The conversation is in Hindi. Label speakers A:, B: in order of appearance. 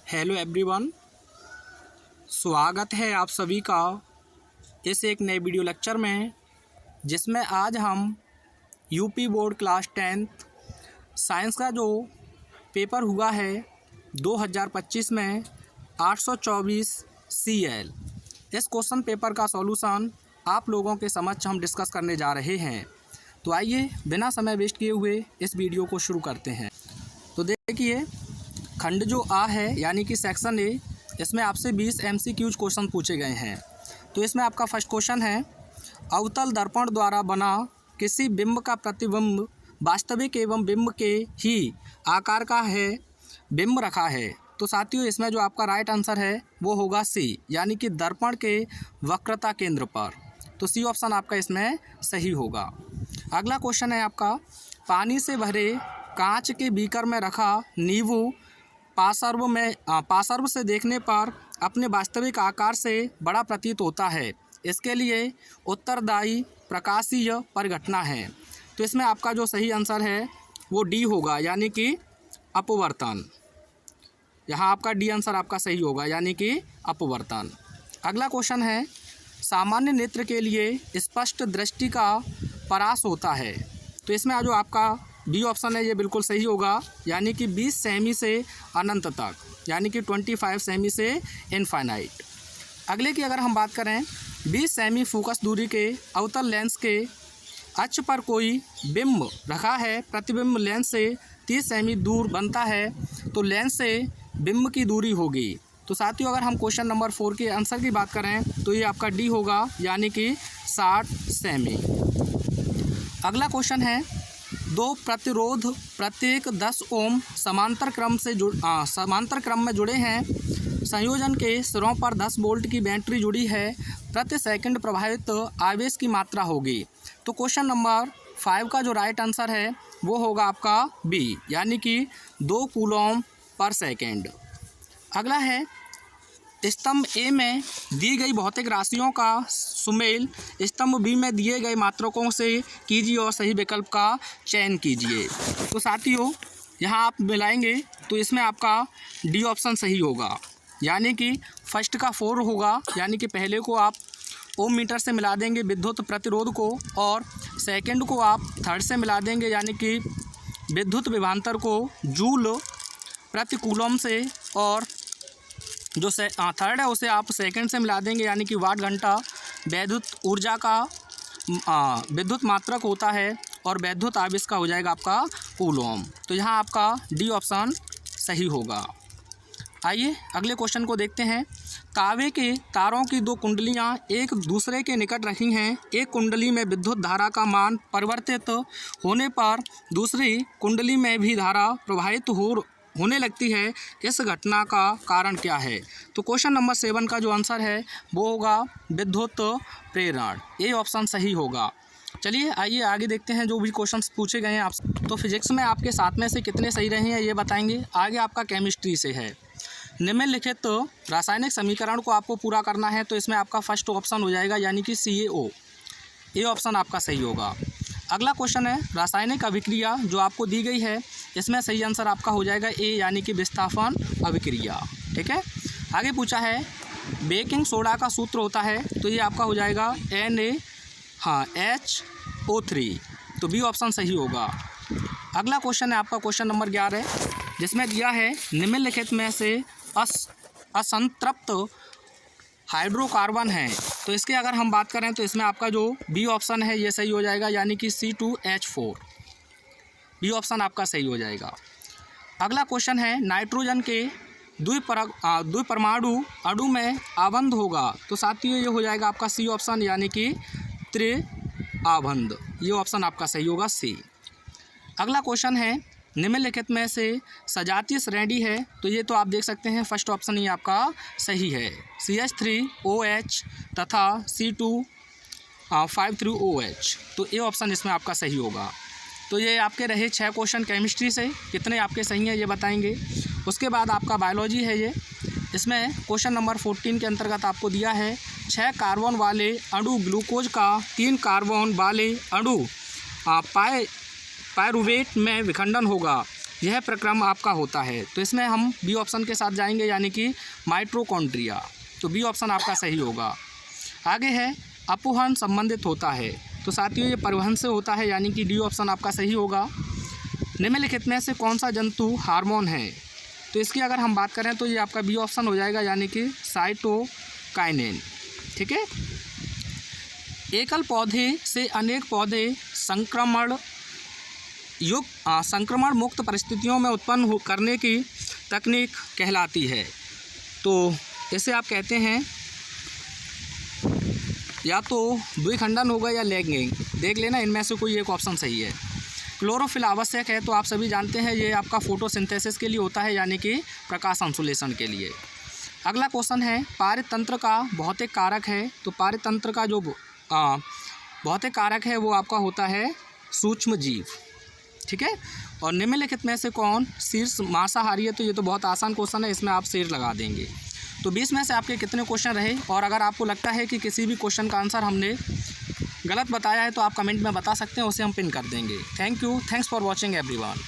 A: हेलो एवरीवन, स्वागत है आप सभी का इस एक नए वीडियो लेक्चर में, जिसमें आज हम UP board class 10th science का जो पेपर हुआ है 2025 में 824 CL, इस क्वेश्चन पेपर का सॉल्यूशन आप लोगों के समक्ष हम डिस्कस करने जा रहे हैं। तो आइए बिना समय वेस्ट किए हुए इस वीडियो को शुरू करते हैं। तो देखिए, खंड जो आ है यानी कि सेक्शन ए, इसमें आपसे 20 MCQ क्वेश्चन पूछे गए हैं। तो इसमें आपका फर्स्ट क्वेश्चन है, अवतल दर्पण द्वारा बना किसी बिंब का प्रतिबिंब वास्तविक एवं बिंब के ही आकार का है बिंब रखा है। तो साथियों, इसमें जो आपका राइट आंसर है वो होगा सी, यानी कि दर्पण के वक्रता केंद्र पर। तो सी ऑप्शन आपका इसमें सही होगा। अगला क्वेश्चन है आपका, पानी से भरे कांच के बीकर में रखा नींबू पार्श्व से देखने पर अपने वास्तविक आकार से बड़ा प्रतीत होता है। इसके लिए उत्तरदायी प्रकाशीय परिघटना है। तो इसमें आपका जो सही आंसर है वो डी होगा, यानी कि अपवर्तन। यहाँ आपका डी आंसर आपका सही होगा, यानी कि अपवर्तन। अगला क्वेश्चन है, सामान्य नेत्र के लिए स्पष्ट दृष्टि का परास होता है। तो इसमें जो आपका डी ऑप्शन है ये बिल्कुल सही होगा, यानी कि 20 सेमी से अनंत तक, यानी कि 25 सेमी से इनफाइनाइट। अगले की अगर हम बात करें, 20 सेमी फोकस दूरी के अवतल लेंस के अक्ष पर कोई बिंब रखा है, प्रतिबिंब लेंस से 30 सेमी दूर बनता है, तो लेंस से बिंब की दूरी होगी। तो साथियों, अगर हम क्वेश्चन नंबर 4 के आंसर की बात करें तो ये आपका डी होगा, यानी कि 60 सेमी। अगला क्वेश्चन है, दो प्रतिरोध प्रत्येक 10 ओम समांतर क्रम में जुड़े हैं। संयोजन के सिरों पर 10 वोल्ट की बैटरी जुड़ी है। प्रति सेकंड प्रवाहित आवेश की मात्रा होगी। तो क्वेश्चन नंबर 5 का जो राइट आंसर है वो होगा आपका बी, यानी कि 2 कूलॉम पर सेकेंड। अगला है, स्तंभ ए में दी गई भौतिक राशियों का सुमेल स्तंभ बी में दिए गए मात्रकों से कीजिए और सही विकल्प का चयन कीजिए। तो साथियों, यहाँ आप मिलाएंगे तो इसमें आपका डी ऑप्शन सही होगा, यानी कि फर्स्ट का 4 होगा, यानी कि पहले को आप ओम मीटर से मिला देंगे विद्युत प्रतिरोध को, और सेकंड को आप थर्ड से मिला देंगे, यानी कि विद्युत विभवांतर को जूल प्रति कूलम से, और जो थर्ड है उसे आप सेकंड से मिला देंगे, यानी कि वाट घंटा वैद्युत ऊर्जा का विद्युत मात्रक होता है, और वैद्युत आवेश का हो जाएगा आपका कूलम। तो यहाँ आपका डी ऑप्शन सही होगा। आइए अगले क्वेश्चन को देखते हैं। तांबे के तारों की 2 कुंडलियाँ एक दूसरे के निकट रखी हैं। एक कुंडली में विद्युत धारा का मान परिवर्तित होने पर दूसरी कुंडली में भी धारा प्रवाहित होने लगती है। इस घटना का कारण क्या है? तो क्वेश्चन नंबर 7 का जो आंसर है वो होगा विद्युत प्रेरण। ए ऑप्शन सही होगा। चलिए आइए आगे देखते हैं जो भी क्वेश्चंस पूछे गए हैं आपसे। तो फिजिक्स में आपके 7 में से कितने सही रहे हैं ये बताएंगे। आगे आपका केमिस्ट्री से है, निम्नलिखित रासायनिक समीकरण को आपको पूरा करना है। तो इसमें आपका फर्स्ट ऑप्शन हो जाएगा, यानी कि CaO। ए ऑप्शन आपका सही होगा। अगला क्वेश्चन है, रासायनिक अभिक्रिया जो आपको दी गई है, इसमें सही आंसर आपका हो जाएगा ए, यानी कि विस्थापन अभिक्रिया। ठीक है। आगे पूछा है, बेकिंग सोडा का सूत्र होता है, तो ये आपका हो जाएगा NaHO3। तो बी ऑप्शन सही होगा। अगला क्वेश्चन है आपका क्वेश्चन नंबर 11, जिसमें दिया है निम्नलिखित में से असंतृप्त हाइड्रोकार्बन है। तो इसके अगर हम बात करें तो इसमें आपका जो बी ऑप्शन है ये सही हो जाएगा, यानी कि C2H4। बी ऑप्शन आपका सही हो जाएगा। अगला क्वेश्चन है, नाइट्रोजन के द्विपरमाणु अणु में आबंध होगा। तो साथियों ये हो जाएगा आपका सी ऑप्शन, यानी कि त्रिआबंध। ये ऑप्शन आपका सही होगा, सी। अगला क्वेश्चन है, निम्नलिखित में से सजातीय श्रेणी है। तो ये तो आप देख सकते हैं फर्स्ट ऑप्शन ही आपका सही है, CH3OH तथा C253OH। तो ये ऑप्शन इसमें आपका सही होगा। तो ये आपके रहे 6 क्वेश्चन केमिस्ट्री से, कितने आपके सही हैं ये बताएंगे। उसके बाद आपका बायोलॉजी है ये, इसमें क्वेश्चन नंबर 14 के अंतर्गत आपको दिया है 6 कार्बन वाले अणु ग्लूकोज का 3 कार्बन वाले अणु पायरुवेट में विखंडन होगा। यह प्रक्रम आपका होता है। तो इसमें हम बी ऑप्शन के साथ जाएंगे, यानी कि माइटोकॉन्ड्रिया। तो बी ऑप्शन आपका सही होगा। आगे है अपवहन संबंधित होता है। तो साथियों ये परिवहन से होता है, यानी कि डी ऑप्शन आपका सही होगा। निम्नलिखित में से कौन सा जंतु हार्मोन है? तो इसकी अगर हम बात करें तो ये आपका बी ऑप्शन हो जाएगा, यानी कि साइटोकाइनेन। ठीक है। एकल पौधे से अनेक पौधे संक्रमण मुक्त परिस्थितियों में उत्पन्न करने की तकनीक कहलाती है। तो इसे आप कहते हैं या तो द्विखंडन होगा या लैंगिक। देख लेना, इनमें से कोई एक ऑप्शन सही है। क्लोरोफिल आवश्यक है, तो आप सभी जानते हैं ये आपका फोटोसिंथेसिस के लिए होता है, यानी कि प्रकाश संश्लेषण के लिए। अगला क्वेश्चन है पारितंत्र का भौतिक कारक है। तो पारितंत्र का जो भौतिक कारक है वो आपका होता है सूक्ष्म जीव। ठीक है। और निम्नलिखित में से कौन शीर्ष मांसाहारी है? तो ये तो बहुत आसान क्वेश्चन है, इसमें आप शेर लगा देंगे। तो 20 में से आपके कितने क्वेश्चन रहे? और अगर आपको लगता है कि किसी भी क्वेश्चन का आंसर हमने गलत बताया है तो आप कमेंट में बता सकते हैं, उसे हम पिन कर देंगे। Thank you, thanks for watching everyone.